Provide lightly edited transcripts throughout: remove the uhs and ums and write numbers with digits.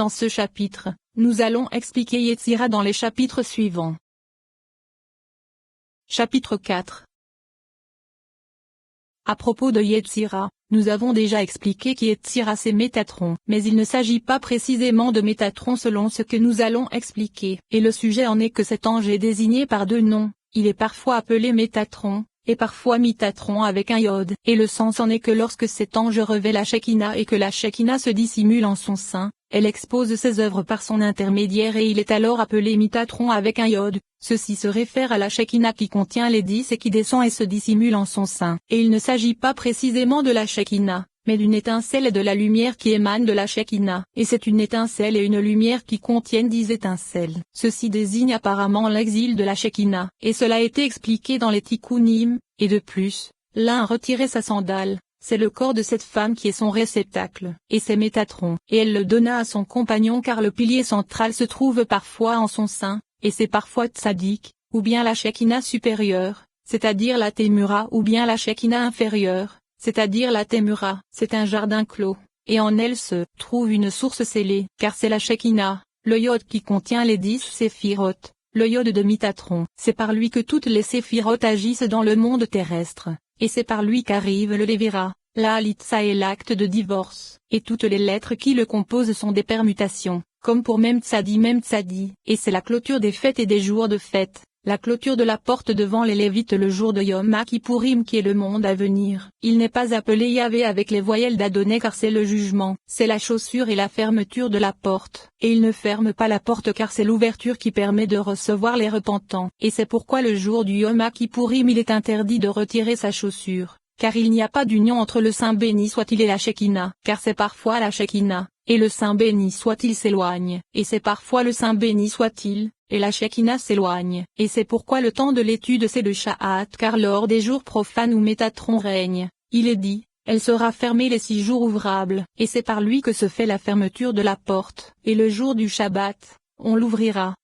Dans ce chapitre, nous allons expliquer Yetzira dans les chapitres suivants. Chapitre 4. À propos de Yetzira, nous avons déjà expliqué qu'Yetzira c'est Métatron, mais il ne s'agit pas précisément de Métatron selon ce que nous allons expliquer, et le sujet en est que cet ange est désigné par deux noms, il est parfois appelé Métatron, et parfois Mitatron avec un yod, et le sens en est que lorsque cet ange revêt la Shekinah et que la Shekinah se dissimule en son sein, elle expose ses œuvres par son intermédiaire et il est alors appelé Mitatron avec un yod. Ceci se réfère à la Shekinah qui contient les 10 et qui descend et se dissimule en son sein. Et il ne s'agit pas précisément de la Shekinah, mais d'une étincelle et de la lumière qui émane de la Shekinah. Et c'est une étincelle et une lumière qui contiennent 10 étincelles. Ceci désigne apparemment l'exil de la Shekinah. Et cela a été expliqué dans les Tikkunim, et de plus, l'un a retiré sa sandale. C'est le corps de cette femme qui est son réceptacle, et c'est Métatron. Et elle le donna à son compagnon car le pilier central se trouve parfois en son sein, et c'est parfois Tzadik, ou bien la Shekinah supérieure, c'est-à-dire la Témura ou bien la Shekinah inférieure, c'est-à-dire la Témura. C'est un jardin clos, et en elle se trouve une source scellée, car c'est la Shekinah, le yod qui contient les 10 séphiroth, le yod de Métatron. C'est par lui que toutes les séphiroth agissent dans le monde terrestre. Et c'est par lui qu'arrive le Lévira, la Halitza et l'acte de divorce, et toutes les lettres qui le composent sont des permutations, comme pour Mem Tzadi, et c'est la clôture des fêtes et des jours de fête, la clôture de la porte devant les Lévites le jour de Yom Kippourim qui est le monde à venir. Il n'est pas appelé Yahvé avec les voyelles d'Adonai car c'est le jugement, c'est la chaussure et la fermeture de la porte, et il ne ferme pas la porte car c'est l'ouverture qui permet de recevoir les repentants, et c'est pourquoi le jour du Yom Kippourim il est interdit de retirer sa chaussure, car il n'y a pas d'union entre le Saint béni soit-il et la Shekinah, car c'est parfois la Shekinah, et le Saint béni soit-il s'éloigne, et c'est parfois le Saint béni soit-il, et la Shekinah s'éloigne, et c'est pourquoi le temps de l'étude c'est le Sha'at car lors des jours profanes où Métatron règne, il est dit, elle sera fermée les 6 jours ouvrables, et c'est par lui que se fait la fermeture de la porte, et le jour du Shabbat, on ouvrira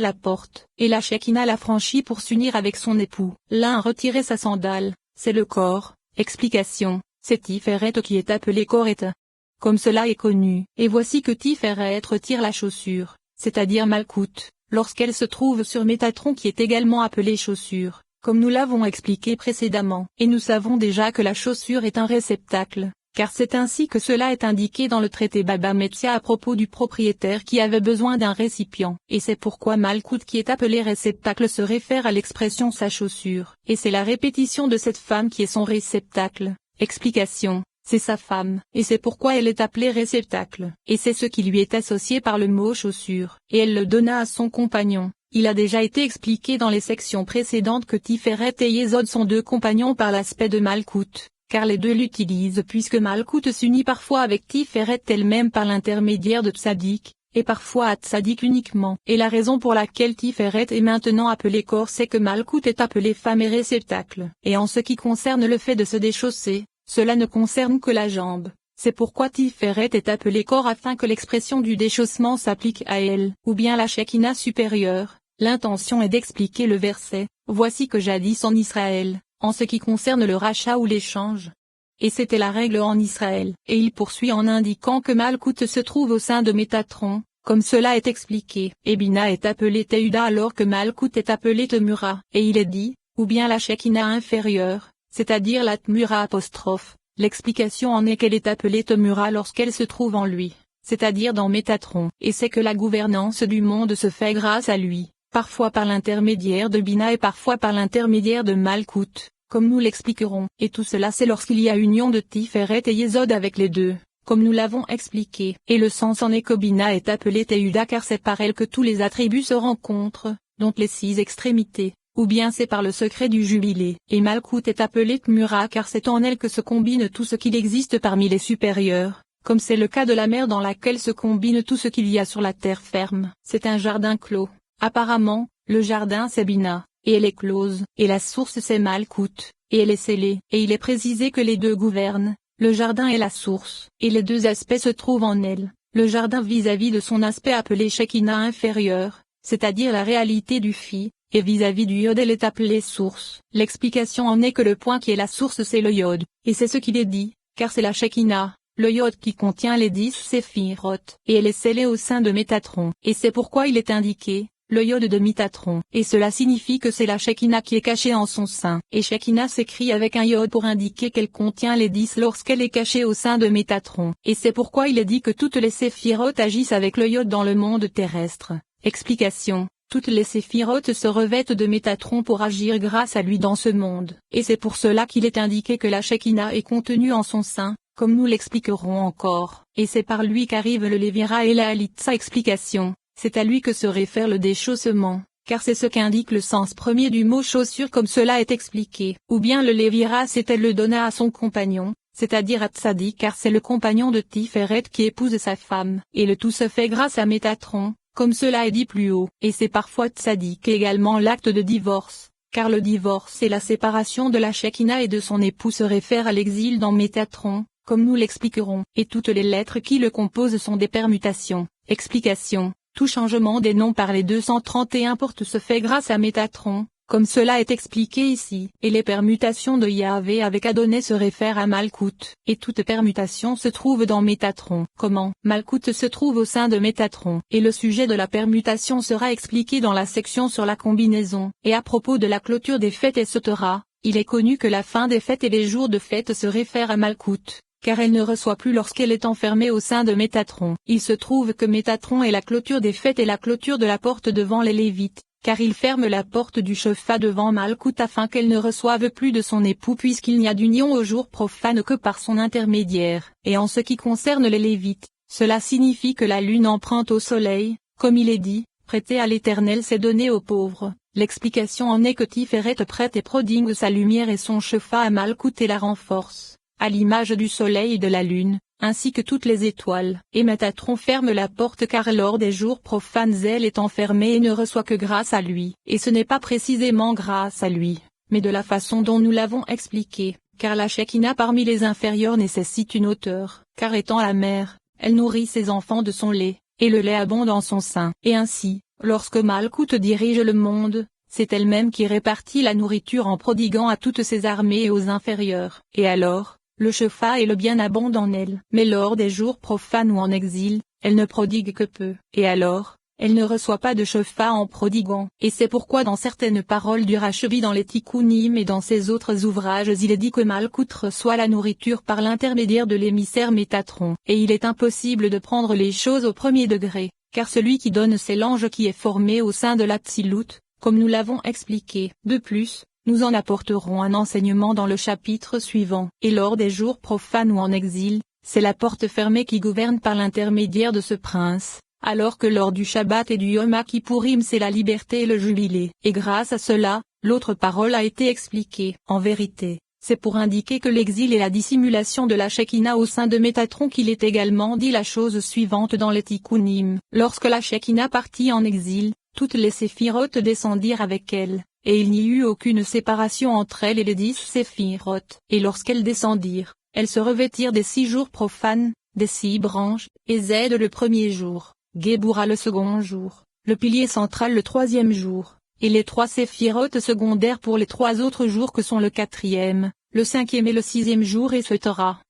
la porte, et la Shekinah la franchit pour s'unir avec son époux. L'un a retiré sa sandale, c'est le corps. Explication, c'est Tiferet qui est appelé Koret. Comme cela est connu, et voici que Tiferet retire la chaussure, c'est-à-dire Malkout, lorsqu'elle se trouve sur Métatron qui est également appelée chaussure, comme nous l'avons expliqué précédemment. Et nous savons déjà que la chaussure est un réceptacle, car c'est ainsi que cela est indiqué dans le traité Baba Metzia à propos du propriétaire qui avait besoin d'un récipient. Et c'est pourquoi Malkout qui est appelé réceptacle se réfère à l'expression sa chaussure. Et c'est la répétition de cette femme qui est son réceptacle. Explication. C'est sa femme, et c'est pourquoi elle est appelée réceptacle, et c'est ce qui lui est associé par le mot chaussure, et elle le donna à son compagnon. Il a déjà été expliqué dans les sections précédentes que Tiferet et Yesod sont deux compagnons par l'aspect de Malkout, car les deux l'utilisent puisque Malkout s'unit parfois avec Tiferet elle-même par l'intermédiaire de Tzadik, et parfois à Tzadik uniquement. Et la raison pour laquelle Tiferet est maintenant appelé corps c'est que Malkout est appelé femme et réceptacle. Et en ce qui concerne le fait de se déchausser, cela ne concerne que la jambe, c'est pourquoi Tiferet est appelé corps afin que l'expression du déchaussement s'applique à elle, ou bien la Shekinah supérieure. L'intention est d'expliquer le verset, voici que jadis en Israël, en ce qui concerne le rachat ou l'échange. Et c'était la règle en Israël, et il poursuit en indiquant que Malkout se trouve au sein de Métatron, comme cela est expliqué. Et Bina est appelé Teuda alors que Malkout est appelé Temura, et il est dit, ou bien la Shekinah inférieure, c'est-à-dire la Tmura apostrophe. L'explication en est qu'elle est appelée Temura lorsqu'elle se trouve en lui, c'est-à-dire dans Métatron, et c'est que la gouvernance du monde se fait grâce à lui, parfois par l'intermédiaire de Bina et parfois par l'intermédiaire de Malkout, comme nous l'expliquerons. Et tout cela c'est lorsqu'il y a union de Tiferet et Yesod avec les deux, comme nous l'avons expliqué. Et le sens en est que Bina est appelée Teuda car c'est par elle que tous les attributs se rencontrent, dont les 6 extrémités. Ou bien c'est par le secret du jubilé. Et Malkout est appelée Tmura car c'est en elle que se combine tout ce qu'il existe parmi les supérieurs, comme c'est le cas de la mer dans laquelle se combine tout ce qu'il y a sur la terre ferme. C'est un jardin clos. Apparemment, le jardin c'est Bina, et elle est close, et la source c'est Malkout, et elle est scellée. Et il est précisé que les deux gouvernent, le jardin et la source, et les deux aspects se trouvent en elle. Le jardin vis-à-vis de son aspect appelé Shekinah inférieur, c'est-à-dire la réalité du Phi, et vis-à-vis du yod elle est appelée source. L'explication en est que le point qui est la source c'est le yod, et c'est ce qu'il est dit, car c'est la Shekinah, le Yod qui contient les 10 séphirotes, et elle est scellée au sein de Métatron. Et c'est pourquoi il est indiqué, le Yod de Métatron. Et cela signifie que c'est la Shekinah qui est cachée en son sein. Et Shekinah s'écrit avec un Yod pour indiquer qu'elle contient les 10 lorsqu'elle est cachée au sein de Métatron. Et c'est pourquoi il est dit que toutes les séphirotes agissent avec le Yod dans le monde terrestre. Explication. Toutes les séphirotes se revêtent de Métatron pour agir grâce à lui dans ce monde. Et c'est pour cela qu'il est indiqué que la Shekinah est contenue en son sein, comme nous l'expliquerons encore. Et c'est par lui qu'arrive le Lévira et la Halitza. Explication. C'est à lui que se réfère le déchaussement, car c'est ce qu'indique le sens premier du mot chaussure comme cela est expliqué. Ou bien le Lévira c'est-elle le donna à son compagnon, c'est-à-dire à Tzadik, car c'est le compagnon de Tiferet qui épouse sa femme. Et le tout se fait grâce à Métatron, comme cela est dit plus haut. Et c'est parfois Tzadik également l'acte de divorce, car le divorce et la séparation de la Shekinah et de son époux se réfèrent à l'exil dans Métatron, comme nous l'expliquerons. Et toutes les lettres qui le composent sont des permutations. Explication. Tout changement des noms par les 231 portes se fait grâce à Métatron, comme cela est expliqué ici. Et les permutations de Yahvé avec Adonai se réfèrent à Malkout. Et toute permutation se trouve dans Métatron. Comment Malkout se trouve au sein de Métatron. Et le sujet de la permutation sera expliqué dans la section sur la combinaison. Et à propos de la clôture des fêtes etc., il est connu que la fin des fêtes et les jours de fête se réfèrent à Malkout, car elle ne reçoit plus lorsqu'elle est enfermée au sein de Métatron. Il se trouve que Métatron est la clôture des fêtes et la clôture de la porte devant les Lévites, car il ferme la porte du Shofar devant Malkout afin qu'elle ne reçoive plus de son époux puisqu'il n'y a d'union au jour profane que par son intermédiaire. Et en ce qui concerne les Lévites, cela signifie que la lune emprunte au soleil, comme il est dit, prêter à l'Éternel c'est donner aux pauvres. L'explication en est que Tiferet prête et prodigue sa lumière et son Shofar à Malkout et la renforce, à l'image du soleil et de la lune, ainsi que toutes les étoiles. Et Métatron ferme la porte car lors des jours profanes elle est enfermée et ne reçoit que grâce à lui. Et ce n'est pas précisément grâce à lui, mais de la façon dont nous l'avons expliqué, car la Shekinah parmi les inférieurs nécessite une hauteur, car étant la mère, elle nourrit ses enfants de son lait, et le lait abonde en son sein. Et ainsi, lorsque Malkout dirige le monde, c'est elle-même qui répartit la nourriture en prodiguant à toutes ses armées et aux inférieurs. Et alors, le Shofar et le bien abondent en elle. Mais lors des jours profanes ou en exil, elle ne prodigue que peu. Et alors, elle ne reçoit pas de Shofar en prodiguant. Et c'est pourquoi dans certaines paroles du Rashbi dans les Tikkunim et dans ses autres ouvrages il est dit que Malkout reçoit la nourriture par l'intermédiaire de l'émissaire Métatron. Et il est impossible de prendre les choses au premier degré, car celui qui donne c'est l'ange qui est formé au sein de l'Atsilut, comme nous l'avons expliqué. De plus, nous en apporterons un enseignement dans le chapitre suivant. Et lors des jours profanes ou en exil, c'est la porte fermée qui gouverne par l'intermédiaire de ce prince, alors que lors du Shabbat et du Yom Kippourim c'est la liberté et le jubilé. Et grâce à cela, l'autre parole a été expliquée. En vérité, c'est pour indiquer que l'exil est la dissimulation de la Shekinah au sein de Métatron qu'il est également dit la chose suivante dans les Tikkunim. Lorsque la Shekinah partit en exil, toutes les séphirotes descendirent avec elle. Et il n'y eut aucune séparation entre elles et les 10 séphirotes. Et lorsqu'elles descendirent, elles se revêtirent des 6 jours profanes, des 6 branches, et Zed le premier jour, Géboura le second jour, le pilier central le troisième jour, et les 3 séphirotes secondaires pour les 3 autres jours que sont le 4e, le 5e et le 6e jour etc.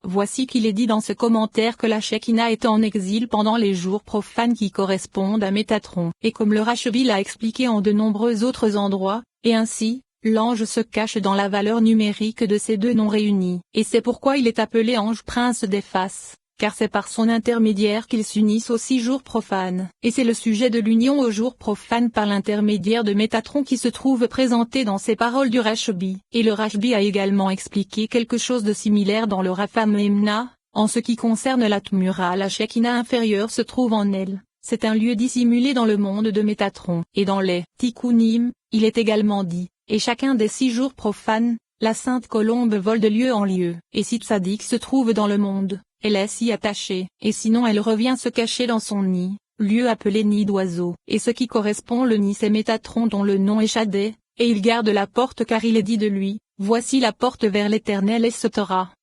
Voici qu'il est dit dans ce commentaire que la Shekinah est en exil pendant les jours profanes qui correspondent à Métatron. Et comme le Rashbi l'a expliqué en de nombreux autres endroits, et ainsi, l'ange se cache dans la valeur numérique de ces deux noms réunis. Et c'est pourquoi il est appelé ange prince des faces, car c'est par son intermédiaire qu'ils s'unissent aux 6 jours profanes. Et c'est le sujet de l'union aux jours profanes par l'intermédiaire de Métatron qui se trouve présenté dans ces paroles du Rashbi. Et le Rashbi a également expliqué quelque chose de similaire dans le Rafam Emna, en ce qui concerne la Tmura. La Shekinah inférieure se trouve en elle. C'est un lieu dissimulé dans le monde de Métatron. Et dans les Tikkunim, il est également dit, et chacun des 6 jours profanes, la sainte colombe vole de lieu en lieu. Et si Tzadik se trouve dans le monde, elle est s'y attachée, et sinon elle revient se cacher dans son nid, lieu appelé nid d'oiseau. Et ce qui correspond le nid c'est Métatron dont le nom est Shadé, et il garde la porte car il est dit de lui, voici la porte vers l'Éternel etc.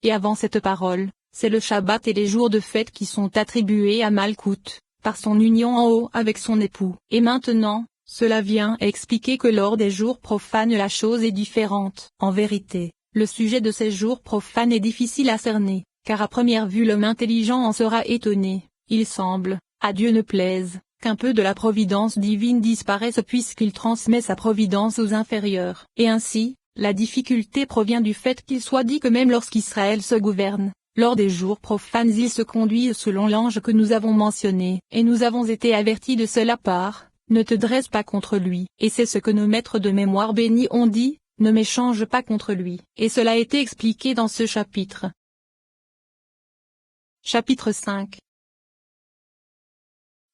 Et avant cette parole, c'est le Shabbat et les jours de fête qui sont attribués à Malkout, par son union en haut avec son époux. Et maintenant, cela vient expliquer que lors des jours profanes la chose est différente. En vérité, le sujet de ces jours profanes est difficile à cerner, car à première vue l'homme intelligent en sera étonné. Il semble, à Dieu ne plaise, qu'un peu de la providence divine disparaisse puisqu'il transmet sa providence aux inférieurs. Et ainsi, la difficulté provient du fait qu'il soit dit que même lorsqu'Israël se gouverne, lors des jours profanes il se conduit selon l'ange que nous avons mentionné, et nous avons été avertis de cela par « Ne te dresse pas contre lui ». Et c'est ce que nos maîtres de mémoire bénis ont dit, « Ne m'échange pas contre lui ». Et cela a été expliqué dans ce chapitre. Chapitre 5.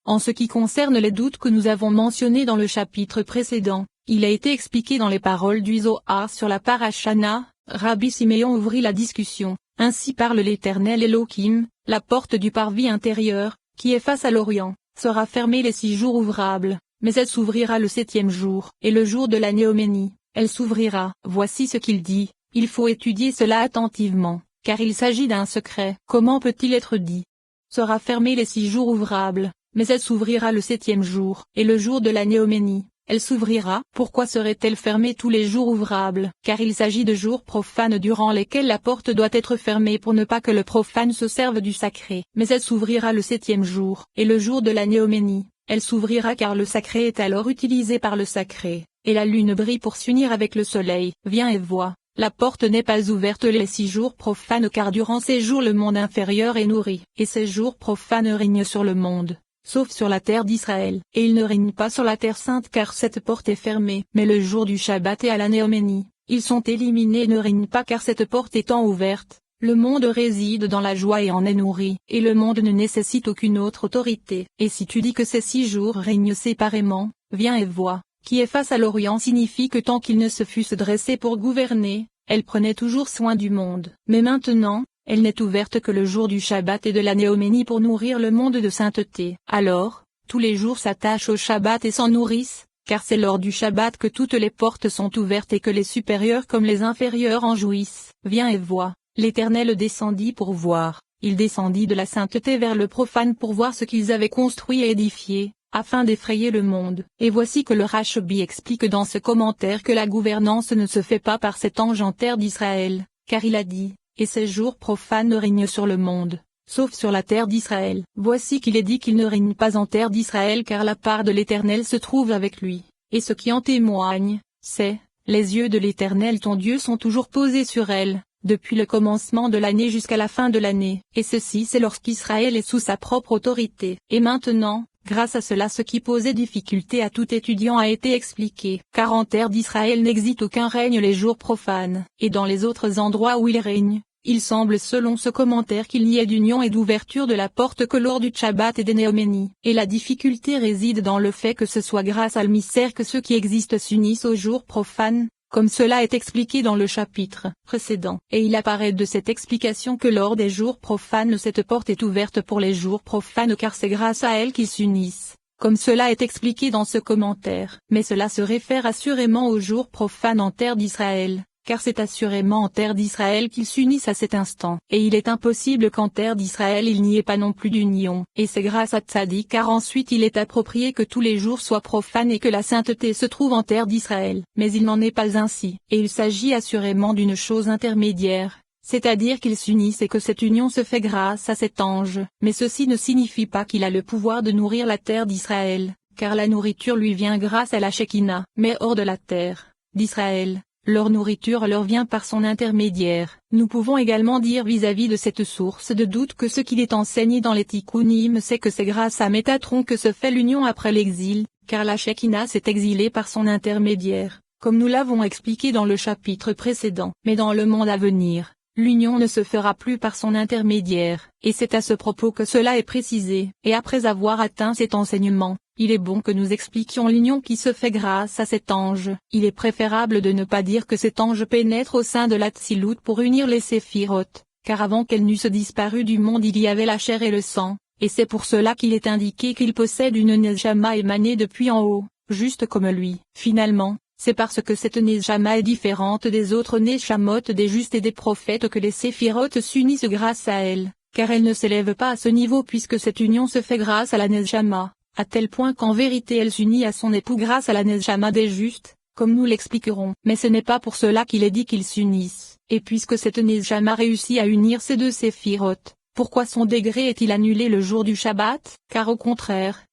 En ce qui concerne les doutes que nous avons mentionnés dans le chapitre précédent, il a été expliqué dans les paroles du Zohar sur la parashana, Rabbi Siméon ouvrit la discussion. Ainsi parle l'Éternel Elohim, la porte du parvis intérieur, qui est face à l'Orient, sera fermée les 6 jours ouvrables, mais elle s'ouvrira le 7e jour, et le jour de la Néoménie, elle s'ouvrira. Voici ce qu'il dit, il faut étudier cela attentivement, car il s'agit d'un secret. Comment peut-il être dit? Sera fermée les 6 jours ouvrables, mais elle s'ouvrira le 7e jour, et le jour de la Néoménie, elle s'ouvrira. Pourquoi serait-elle fermée tous les jours ouvrables? Car il s'agit de jours profanes durant lesquels la porte doit être fermée pour ne pas que le profane se serve du sacré. Mais elle s'ouvrira le 7e jour, et le jour de la Néoménie, elle s'ouvrira car le sacré est alors utilisé par le sacré, et la lune brille pour s'unir avec le soleil. Viens et vois, la porte n'est pas ouverte les 6 jours profanes car durant ces jours le monde inférieur est nourri, et ces jours profanes règnent sur le monde, sauf sur la terre d'Israël, et il ne règne pas sur la terre sainte car cette porte est fermée. Mais le jour du Shabbat et à la Néoménie, ils sont éliminés et ne règnent pas car cette porte étant ouverte, le monde réside dans la joie et en est nourri, et le monde ne nécessite aucune autre autorité. Et si tu dis que ces 6 jours règnent séparément, viens et vois, qui est face à l'Orient signifie que tant qu'ils ne se fussent dressés pour gouverner, elle prenait toujours soin du monde. Mais maintenant, elle n'est ouverte que le jour du Shabbat et de la Néoménie pour nourrir le monde de sainteté. Alors, tous les jours s'attachent au Shabbat et s'en nourrissent, car c'est lors du Shabbat que toutes les portes sont ouvertes et que les supérieurs comme les inférieurs en jouissent. Viens et vois, l'Éternel descendit pour voir, il descendit de la sainteté vers le profane pour voir ce qu'ils avaient construit et édifié, afin d'effrayer le monde. Et voici que le Rashbi explique dans ce commentaire que la gouvernance ne se fait pas par cet ange en terre d'Israël, car il a dit, et ces jours profanes règnent sur le monde, sauf sur la terre d'Israël. Voici qu'il est dit qu'il ne règne pas en terre d'Israël car la part de l'Éternel se trouve avec lui, et ce qui en témoigne, c'est, les yeux de l'Éternel ton Dieu sont toujours posés sur elle, depuis le commencement de l'année jusqu'à la fin de l'année, et ceci c'est lorsqu'Israël est sous sa propre autorité. Et maintenant, grâce à cela ce qui posait difficulté à tout étudiant a été expliqué, car en terre d'Israël n'existe aucun règne les jours profanes, et dans les autres endroits où il règne, il semble selon ce commentaire qu'il n'y ait d'union et d'ouverture de la porte que lors du Shabbat et des Néoménies. Et la difficulté réside dans le fait que ce soit grâce à le mystère que ceux qui existent s'unissent aux jours profanes, comme cela est expliqué dans le chapitre précédent. Et il apparaît de cette explication que lors des jours profanes cette porte est ouverte pour les jours profanes car c'est grâce à elle qu'ils s'unissent, comme cela est expliqué dans ce commentaire. Mais cela se réfère assurément aux jours profanes en terre d'Israël, car c'est assurément en terre d'Israël qu'ils s'unissent à cet instant. Et il est impossible qu'en terre d'Israël il n'y ait pas non plus d'union. Et c'est grâce à Tzadik car ensuite il est approprié que tous les jours soient profanes et que la sainteté se trouve en terre d'Israël. Mais il n'en est pas ainsi. Et il s'agit assurément d'une chose intermédiaire, c'est-à-dire qu'ils s'unissent et que cette union se fait grâce à cet ange. Mais ceci ne signifie pas qu'il a le pouvoir de nourrir la terre d'Israël, car la nourriture lui vient grâce à la Shekinah. Mais hors de la terre d'Israël, leur nourriture leur vient par son intermédiaire. Nous pouvons également dire vis-à-vis de cette source de doute que ce qu'il est enseigné dans les Tikkunim c'est que c'est grâce à Métatron que se fait l'union après l'exil, car la Shekinah s'est exilée par son intermédiaire, comme nous l'avons expliqué dans le chapitre précédent. Mais dans le monde à venir, l'union ne se fera plus par son intermédiaire, et c'est à ce propos que cela est précisé. Et après avoir atteint cet enseignement, il est bon que nous expliquions l'union qui se fait grâce à cet ange. Il est préférable de ne pas dire que cet ange pénètre au sein de l'Atsilut pour unir les séphirotes, car avant qu'elles n'eussent disparu du monde il y avait la chair et le sang, et c'est pour cela qu'il est indiqué qu'il possède une Nejama émanée depuis en haut, juste comme lui. Finalement, c'est parce que cette Nejama est différente des autres Neshamot des justes et des prophètes que les séphirotes s'unissent grâce à elle, car elle ne s'élève pas à ce niveau puisque cette union se fait grâce à la Nejama, à tel point qu'en vérité elle s'unit à son époux grâce à la Nejama des justes, comme nous l'expliquerons. Mais ce n'est pas pour cela qu'il est dit qu'ils s'unissent, Et puisque cette Neshama réussit à unir ces deux séphirotes, pourquoi son degré est-il annulé le jour du Shabbat? Car au contraire,